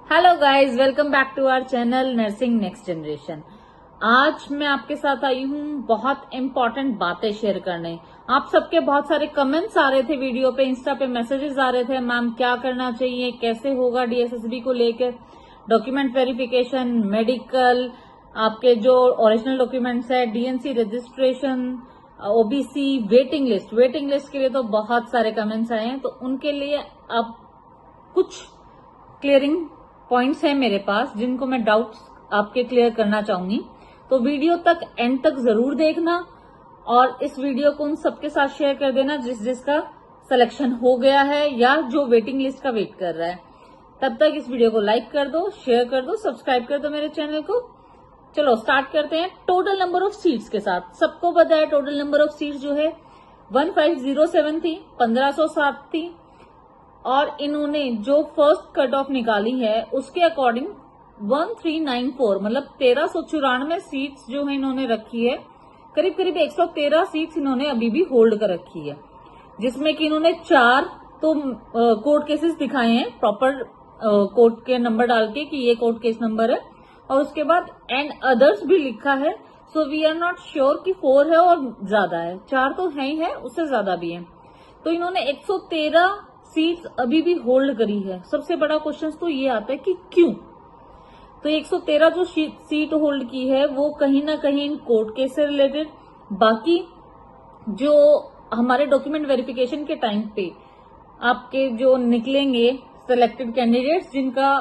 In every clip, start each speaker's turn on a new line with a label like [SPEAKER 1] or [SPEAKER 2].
[SPEAKER 1] Hello guys, welcome back to our channel nursing next generation. आज मैं आपके साथ आई हूँ बहुत इंपॉर्टेंट बातें शेयर करने। आप सबके बहुत सारे कमेंट्स आ रहे थे वीडियो पे, इंस्टा पे मैसेजेस आ रहे थे, मैम क्या करना चाहिए, कैसे होगा डीएसएसबी को लेकर, डॉक्यूमेंट वेरिफिकेशन, मेडिकल, आपके जो ओरिजिनल डॉक्यूमेंट्स है, DNC registration, OBC, waiting list के लिए तो बहुत सारे कमेंट्स आए हैं। तो उनके लिए अब कुछ क्लियरिंग पॉइंट्स हैं मेरे पास जिनको मैं डाउट्स आपके क्लियर करना चाहूंगी। तो वीडियो तक एंड तक जरूर देखना और इस वीडियो को उन सबके साथ शेयर कर देना जिसका सिलेक्शन हो गया है या जो वेटिंग लिस्ट का वेट कर रहा है। तब तक इस वीडियो को लाइक कर दो, शेयर कर दो, सब्सक्राइब कर दो मेरे चैनल को। चलो स्टार्ट करते हैं टोटल नंबर ऑफ सीट्स के साथ। सबको पता है टोटल नंबर ऑफ सीट्स जो है 1507 थी, 1507 थी। और इन्होंने जो फर्स्ट कट ऑफ निकाली है उसके अकॉर्डिंग 1394 मतलब 1394 सीट्स जो है इन्होंने रखी है। करीब करीब 113 सीट्स इन्होंने अभी भी होल्ड कर रखी है, जिसमें कि इन्होंने 4 तो कोर्ट केसेस दिखाए हैं प्रॉपर कोर्ट के नंबर डाल के कि ये कोर्ट केस नंबर है, और उसके बाद एंड अदर्स भी लिखा है। So we are not sure कि 4 है और ज्यादा है, 4 तो है ही है, उससे ज्यादा भी है। तो इन्होंने 113 सीट्स अभी भी होल्ड करी है। सबसे बड़ा क्वेश्चन तो ये आता है कि क्यों। तो 113 जो सीट होल्ड की है वो कहीं ना कहीं इन कोर्ट केस से रिलेटेड, बाकी जो हमारे डॉक्यूमेंट वेरिफिकेशन के टाइम पे आपके जो निकलेंगे सिलेक्टेड कैंडिडेट्स जिनका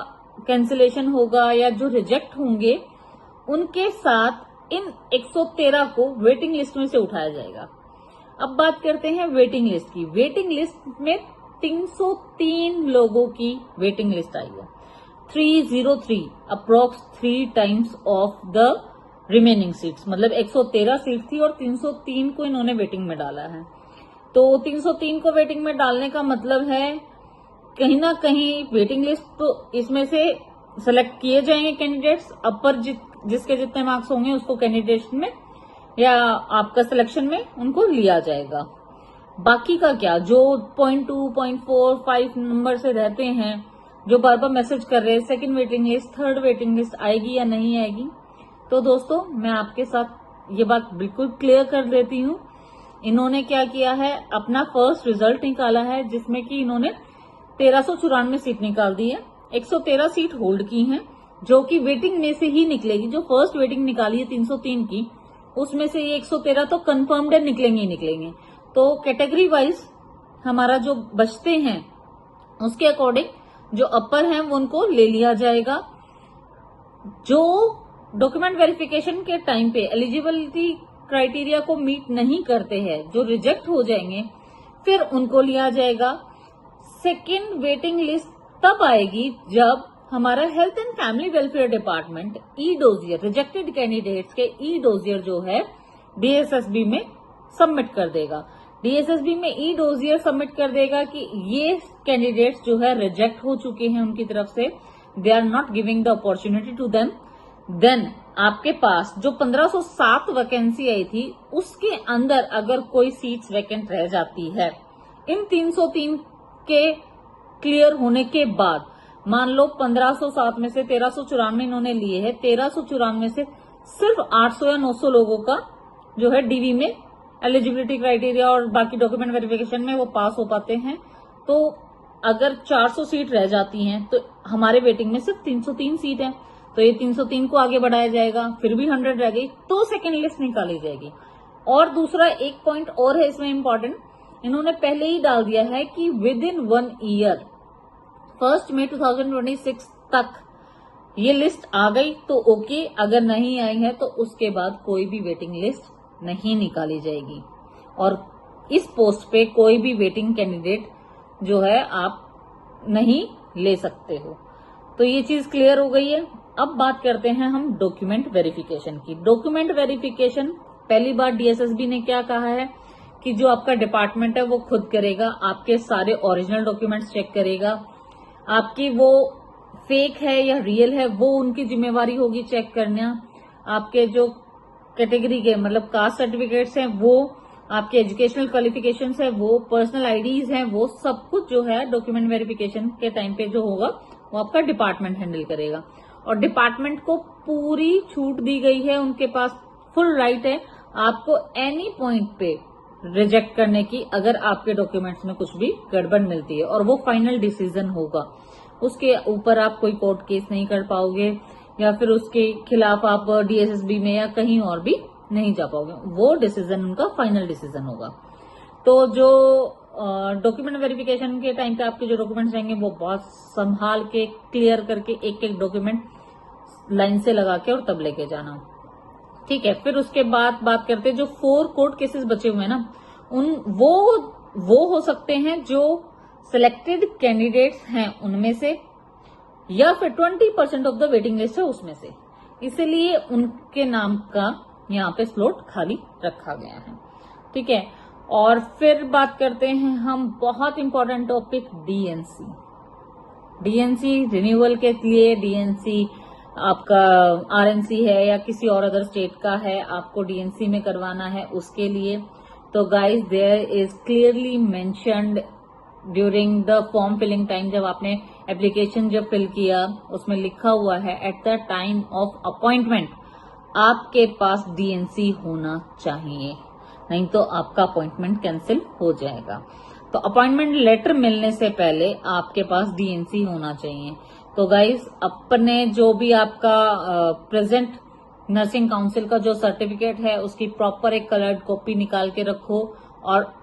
[SPEAKER 1] कैंसिलेशन होगा या जो रिजेक्ट होंगे, उनके साथ इन 113 को वेटिंग लिस्ट में से उठाया जाएगा। अब बात करते हैं वेटिंग लिस्ट की। वेटिंग लिस्ट में 303 लोगों की वेटिंग लिस्ट आई है। 303 approx 3 times of the remaining seats, मतलब 113 सीट थी और 303 को इन्होंने वेटिंग में डाला है। तो 303 को वेटिंग में डालने का मतलब है कहीं ना कहीं वेटिंग लिस्ट तो इसमें से सेलेक्ट किए जाएंगे कैंडिडेट्स। अपर जिसके जितने मार्क्स होंगे उसको कैंडिडेट में या आपका सिलेक्शन में उनको लिया जाएगा। बाकी का क्या, जो 0.2, 0.4, 5 नंबर से रहते हैं, जो बार बार मैसेज कर रहे हैं second waiting list, third waiting list आएगी या नहीं आएगी, तो दोस्तों मैं आपके साथ ये बात बिल्कुल क्लियर कर देती हूँ। इन्होंने क्या किया है, अपना फर्स्ट रिजल्ट निकाला है जिसमें कि इन्होंने 1394 सीट निकाल दी है। 113 सीट होल्ड की हैं जो कि वेटिंग में से ही निकलेगी। जो फर्स्ट वेटिंग निकाली है 303 की, उसमें से ये 113 तो कंफर्म्ड निकलेंगे ही निकलेंगे। तो कैटेगरी वाइज हमारा जो बचते हैं उसके अकॉर्डिंग जो अपर हैं वो उनको ले लिया जाएगा। जो डॉक्यूमेंट वेरिफिकेशन के टाइम पे एलिजिबिलिटी क्राइटेरिया को मीट नहीं करते हैं, जो रिजेक्ट हो जाएंगे, फिर उनको लिया जाएगा। सेकेंड वेटिंग लिस्ट तब आएगी जब हमारा health and family welfare department E dossier rejected candidates के ई डोजियर जो है डीएसएसबी में सबमिट कर देगा। डीएसएसबी में ई डोजियर सबमिट कर देगा कि ये कैंडिडेट्स जो है रिजेक्ट हो चुके हैं उनकी तरफ से, they are not giving the opportunity to them. Then आपके पास जो 1507 वैकेंसी आई थी उसके अंदर अगर कोई सीट्स वैकेंट रह जाती है, इन 303 के क्लियर होने के बाद, मान लो 1507 में से 1394 इन्होंने लिए हैं, 1394 से सिर्फ 800 या 900 लोगों का जो है डीवी में एलिजिबिलिटी क्राइटेरिया और बाकी डॉक्यूमेंट वेरिफिकेशन में वो पास हो पाते हैं। तो अगर 400 सीट रह जाती हैं तो हमारे वेटिंग में सिर्फ 303 सीट है, तो ये 303 को आगे बढ़ाया जाएगा। फिर भी 100 रह गई तो सेकेंड लिस्ट निकाली जाएगी। और दूसरा एक पॉइंट और है इसमें इंपॉर्टेंट, इन्होंने पहले ही डाल दिया है कि विद इन 1 ईयर 1 मई 2026 तक ये लिस्ट आ गई तो ओके, अगर नहीं आई है तो उसके बाद कोई भी वेटिंग लिस्ट नहीं निकाली जाएगी और इस पोस्ट पे कोई भी वेटिंग कैंडिडेट जो है आप नहीं ले सकते हो। तो ये चीज क्लियर हो गई है। अब बात करते हैं हम डॉक्यूमेंट वेरिफिकेशन की। डॉक्यूमेंट वेरिफिकेशन पहली बार डीएसएसबी ने क्या कहा है कि जो आपका डिपार्टमेंट है वो खुद करेगा, आपके सारे ओरिजिनल डॉक्यूमेंट्स चेक करेगा, आपकी वो फेक है या रियल है वो उनकी जिम्मेवारी होगी चेक करना। आपके जो कैटेगरी के मतलब कास्ट सर्टिफिकेट्स हैं वो, आपके एजुकेशनल क्वालिफिकेशंस है वो, पर्सनल आईडीज हैं वो, सब कुछ जो है डॉक्यूमेंट वेरिफिकेशन के टाइम पे जो होगा वो आपका डिपार्टमेंट हैंडल करेगा। और डिपार्टमेंट को पूरी छूट दी गई है, उनके पास फुल राइट है आपको एनी पॉइंट पे रिजेक्ट करने की, अगर आपके डॉक्यूमेंट्स में कुछ भी गड़बड़ मिलती है, और वो फाइनल डिसीजन होगा। उसके ऊपर आप कोई कोर्ट केस नहीं कर पाओगे, या फिर उसके खिलाफ आप डीएसएसबी में या कहीं और भी नहीं जा पाओगे। वो डिसीजन उनका फाइनल डिसीजन होगा। तो जो डॉक्यूमेंट वेरिफिकेशन के टाइम पे आपके जो डॉक्यूमेंट्स रहेंगे वो बहुत संभाल के क्लियर करके एक एक डॉक्यूमेंट लाइन से लगा के और तब लेके जाना, ठीक है। फिर उसके बाद बात करते हैं जो 4 कोर्ट केसेस बचे हुए हैं ना, वो हो सकते हैं जो सिलेक्टेड कैंडिडेट्स हैं उनमें से, या फिर 20% ऑफ द वेटिंग लिस्ट है उसमें से, इसलिए उनके नाम का यहाँ पे स्लॉट खाली रखा गया है, ठीक है। और फिर बात करते हैं हम बहुत इंपॉर्टेंट टॉपिक डीएनसी रिन्यूअल के लिए। डीएनसी आपका आरएनसी है या किसी और अदर स्टेट का है, आपको डीएनसी में करवाना है उसके लिए। तो guys there is clearly mentioned during the form filling time, जब आपने एप्लीकेशन जब फिल किया उसमें लिखा हुआ है at the time of appointment आपके पास डीएनसी होना चाहिए, नहीं तो आपका अपॉइंटमेंट कैंसिल हो जाएगा। तो अपॉइंटमेंट लेटर मिलने से पहले आपके पास डीएनसी होना चाहिए। तो गाइज अपने जो भी आपका प्रेजेंट नर्सिंग काउंसिल का जो सर्टिफिकेट है उसकी प्रॉपर एक कलर्ड कॉपी निकाल के रखो, और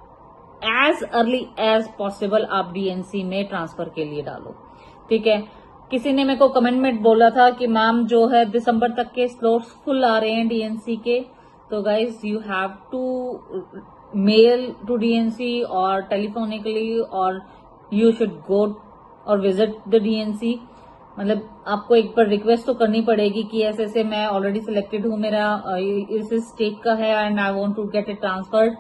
[SPEAKER 1] एज अर्ली एज पॉसिबल आप डीएनसी में ट्रांसफर के लिए डालो, ठीक है। किसी ने मेरे को कमेंट में बोला था कि मैम जो है दिसंबर तक के स्लॉट्स फुल आ रहे हैं डीएनसी के। तो guys you have to mail to DNC और टेलीफोनिकली, और यू शुड गो और विजिट द डीएनसी। मतलब आपको एक बार रिक्वेस्ट तो करनी पड़ेगी कि ऐसे ऐसे मैं ऑलरेडी सिलेक्टेड हूँ, मेरा इस स्टेट का है and I want to get it transferred,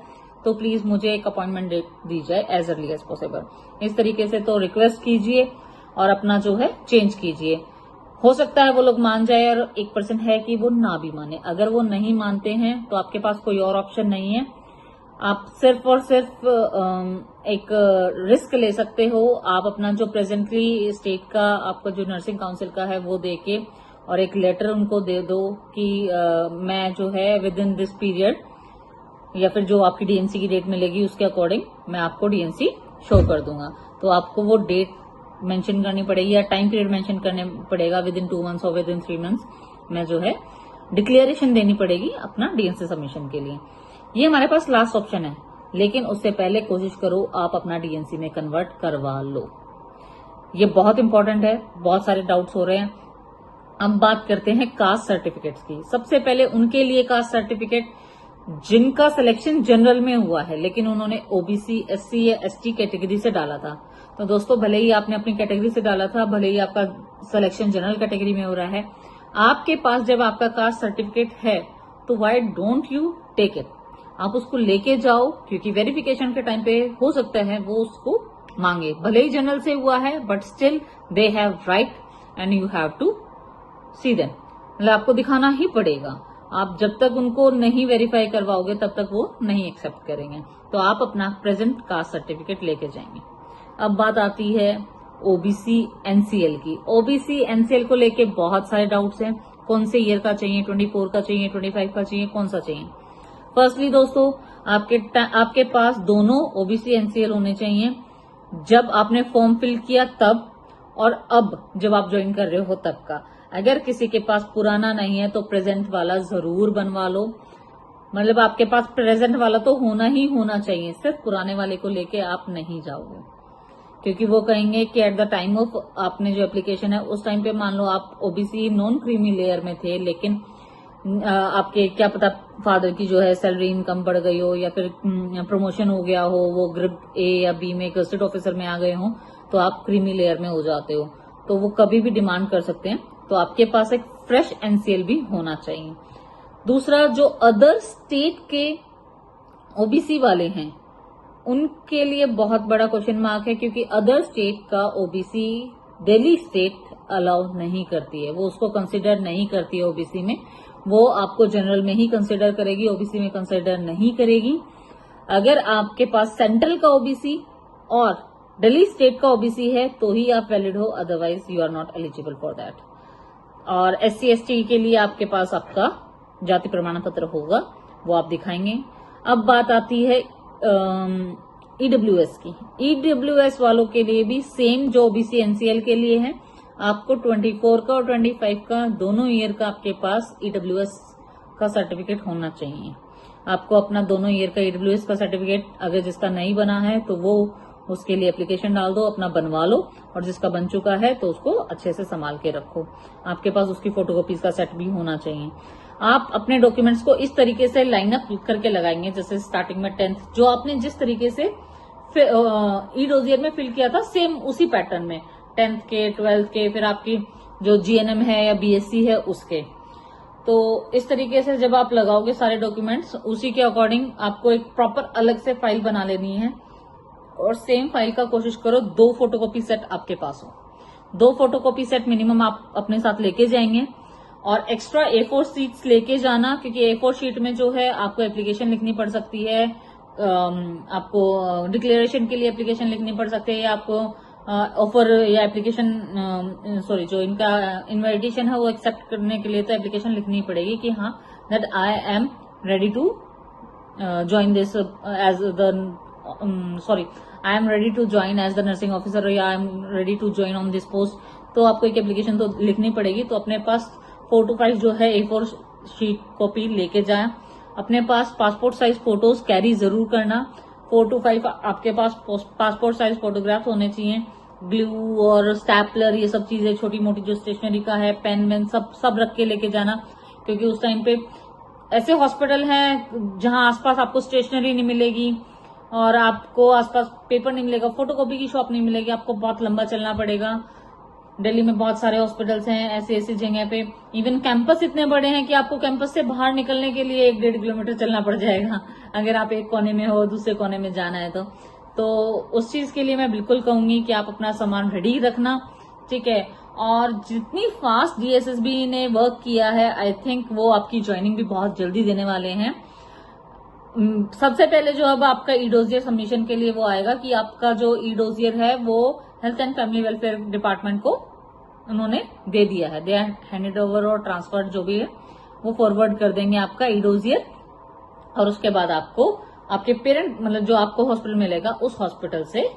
[SPEAKER 1] तो प्लीज मुझे एक अपॉइंटमेंट डेट दी जाए एज अर्ली एज पॉसिबल। इस तरीके से तो रिक्वेस्ट कीजिए और अपना जो है चेंज कीजिए। हो सकता है वो लोग मान जाए, और 1% है कि वो ना भी माने। अगर वो नहीं मानते हैं तो आपके पास कोई और ऑप्शन नहीं है, आप सिर्फ और सिर्फ एक रिस्क ले सकते हो। आप अपना जो प्रेजेंटली स्टेट का आपका जो नर्सिंग काउंसिल का है वो देके और एक लेटर उनको दे दो कि मैं जो है विद इन दिस पीरियड, या फिर जो आपकी डीएनसी की डेट मिलेगी उसके अकॉर्डिंग मैं आपको डीएनसी शो कर दूंगा। तो आपको वो डेट मेंशन करनी पड़ेगी या टाइम पीरियड मेंशन करने पड़ेगा, विद इन 2 मंथ्स और विद इन 3 मंथ्स में जो है डिक्लेरेशन देनी पड़ेगी अपना डीएनसी सबमिशन के लिए। ये हमारे पास लास्ट ऑप्शन है, लेकिन उससे पहले कोशिश करो आप अपना डीएनसी में कन्वर्ट करवा लो। ये बहुत इंपॉर्टेंट है, बहुत सारे डाउट्स हो रहे हैं। अब बात करते हैं कास्ट सर्टिफिकेट्स की। सबसे पहले उनके लिए कास्ट सर्टिफिकेट जिनका सिलेक्शन जनरल में हुआ है, लेकिन उन्होंने ओबीसी, एससी या एसटी कैटेगरी से डाला था। तो दोस्तों भले ही आपने अपनी कैटेगरी से डाला था, भले ही आपका सिलेक्शन जनरल कैटेगरी में हो रहा है, आपके पास जब आपका कास्ट सर्टिफिकेट है तो why don't you take it, आप उसको लेके जाओ, क्योंकि वेरिफिकेशन के टाइम पे हो सकता है वो उसको मांगे। भले ही जनरल से हुआ है but still they have right and you have to see them, मतलब आपको दिखाना ही पड़ेगा। आप जब तक उनको नहीं वेरीफाई करवाओगे तब तक वो नहीं एक्सेप्ट करेंगे। तो आप अपना प्रेजेंट कास्ट सर्टिफिकेट लेके जाएंगे। अब बात आती है ओबीसी एनसीएल की। ओबीसी एनसीएल को लेके बहुत सारे डाउट्स हैं, कौन से ईयर का चाहिए, 24 का चाहिए, 25 का चाहिए, कौन सा चाहिए। फर्स्टली दोस्तों आपके पास दोनों ओबीसी एनसीएल होने चाहिए, जब आपने फॉर्म फिल किया तब, और अब जब आप ज्वाइन कर रहे हो तब का। अगर किसी के पास पुराना नहीं है तो प्रेजेंट वाला जरूर बनवा लो, मतलब आपके पास प्रेजेंट वाला तो होना ही होना चाहिए, सिर्फ पुराने वाले को लेके आप नहीं जाओगे, क्योंकि वो कहेंगे कि एट द टाइम ऑफ आपने जो एप्लीकेशन है उस टाइम पे मान लो आप ओबीसी नॉन क्रीमी लेयर में थे, लेकिन आपके क्या पता फादर की जो है सैलरी इनकम बढ़ गई हो, या फिर प्रमोशन हो गया हो, वो ग्रुप ए या बी में गजेटेड ऑफिसर में आ गए हो, तो आप क्रीमी लेयर में हो जाते हो, तो वो कभी भी डिमांड कर सकते हैं। तो आपके पास एक फ्रेश एनसीएल भी होना चाहिए। दूसरा, जो अदर स्टेट के ओबीसी वाले हैं उनके लिए बहुत बड़ा क्वेश्चन मार्क है, क्योंकि अदर स्टेट का ओबीसी दिल्ली स्टेट अलाउ नहीं करती है, वो उसको कंसिडर नहीं करती है ओबीसी में, वो आपको जनरल में ही कंसिडर करेगी, ओबीसी में कंसिडर नहीं करेगी। अगर आपके पास सेंट्रल का ओबीसी और दिल्ली स्टेट का ओबीसी है तो ही आप वैलिड हो, otherwise you are not eligible for that. और SC ST के लिए आपके पास आपका जाति प्रमाण पत्र होगा, वो आप दिखाएंगे। अब बात आती है EWS की। EWS वालों के लिए भी सेम जो OBC NCL के लिए है, आपको 24 का और 25 का दोनों ईयर का आपके पास EWS का सर्टिफिकेट होना चाहिए। आपको अपना दोनों ईयर का EWS का सर्टिफिकेट, अगर जिसका नहीं बना है तो वो उसके लिए एप्लीकेशन डाल दो, अपना बनवा लो, और जिसका बन चुका है तो उसको अच्छे से संभाल के रखो। आपके पास उसकी फोटोकॉपीज का सेट भी होना चाहिए। आप अपने डॉक्यूमेंट्स को इस तरीके से लाइनअप करके लगाएंगे, जैसे स्टार्टिंग में 10th जो आपने जिस तरीके से ई-डोजियर में फिल किया था, सेम उसी पैटर्न में 10th के, 12th के, फिर आपकी जो GNM है या BSc है उसके। तो इस तरीके से जब आप लगाओगे सारे डॉक्यूमेंट्स, उसी के अकॉर्डिंग आपको एक प्रॉपर अलग से फाइल बना लेनी है, और सेम फाइल का कोशिश करो 2 फोटोकॉपी सेट आपके पास हो। 2 फोटोकॉपी सेट मिनिमम आप अपने साथ लेके जाएंगे, और एक्स्ट्रा A4 शीट्स लेके जाना, क्योंकि A4 शीट में जो है आपको एप्लीकेशन लिखनी पड़ सकती है, आपको डिक्लेरेशन के लिए एप्लीकेशन लिखनी पड़ सकती है, या आपको ऑफर या एप्लीकेशन जो इनका इन्विटेशन है वो एक्सेप्ट करने के लिए तो एप्लीकेशन लिखनी पड़ेगी कि हाँ that I am ready to join this as the I am ready to join as the nursing officer, या I am ready to join on this post. तो आपको एक एप्लीकेशन तो लिखनी पड़ेगी। तो अपने पास 4 to 5 जो है A4 शीट कॉपी लेके जाएं। अपने पास पासपोर्ट साइज फोटोज कैरी जरूर करना। 4 to 5 आपके पास पासपोर्ट साइज फोटोग्राफ्स होने चाहिए। ग्लू और स्टैपलर, ये सब चीजें छोटी मोटी जो स्टेशनरी का है, पेन वेन सब रख के लेके जाना, क्योंकि उस टाइम पे ऐसे हॉस्पिटल हैं जहां आसपास आपको स्टेशनरी नहीं मिलेगी, और आपको आसपास पेपर नहीं मिलेगा, फोटोकॉपी की शॉप नहीं मिलेगी, आपको बहुत लंबा चलना पड़ेगा। दिल्ली में बहुत सारे हॉस्पिटल्स हैं ऐसी जगह पे। इवन कैंपस इतने बड़े हैं कि आपको कैंपस से बाहर निकलने के लिए 1-1.5 किलोमीटर चलना पड़ जाएगा, अगर आप एक कोने में हो, दूसरे कोने में जाना है तो उस चीज के लिए मैं बिल्कुल कहूंगी कि आप अपना सामान रेडी रखना, ठीक है। और जितनी फास्ट DSSB ने वर्क किया है, आई थिंक वो आपकी ज्वाइनिंग भी बहुत जल्दी देने वाले हैं। सबसे पहले जो अब आपका ई-डोजियर सबमिशन के लिए वो आएगा कि आपका जो ई-डोजियर है वो health and family welfare department को उन्होंने दे दिया है, दे हैंडेड ओवर और ट्रांसफर जो भी है वो फॉरवर्ड कर देंगे आपका ई-डोजियर। और उसके बाद आपको आपके पेरेंट, मतलब जो आपको हॉस्पिटल मिलेगा उस हॉस्पिटल से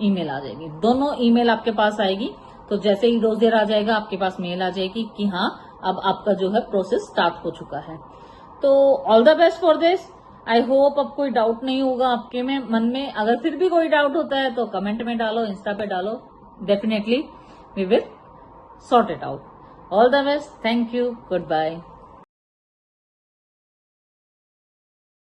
[SPEAKER 1] ईमेल आ जाएगी। दोनों ईमेल आपके पास आएगी। तो जैसे ई-डोजियर आ जाएगा आपके पास मेल आ जाएगी कि हाँ अब आपका जो है प्रोसेस स्टार्ट हो चुका है। तो all the best for this. I hope अब कोई डाउट नहीं होगा आपके मन में। अगर फिर भी कोई डाउट होता है तो कमेंट में डालो, इंस्टा पे डालो, definitely we will sort it out. All the best, thank you, good bye.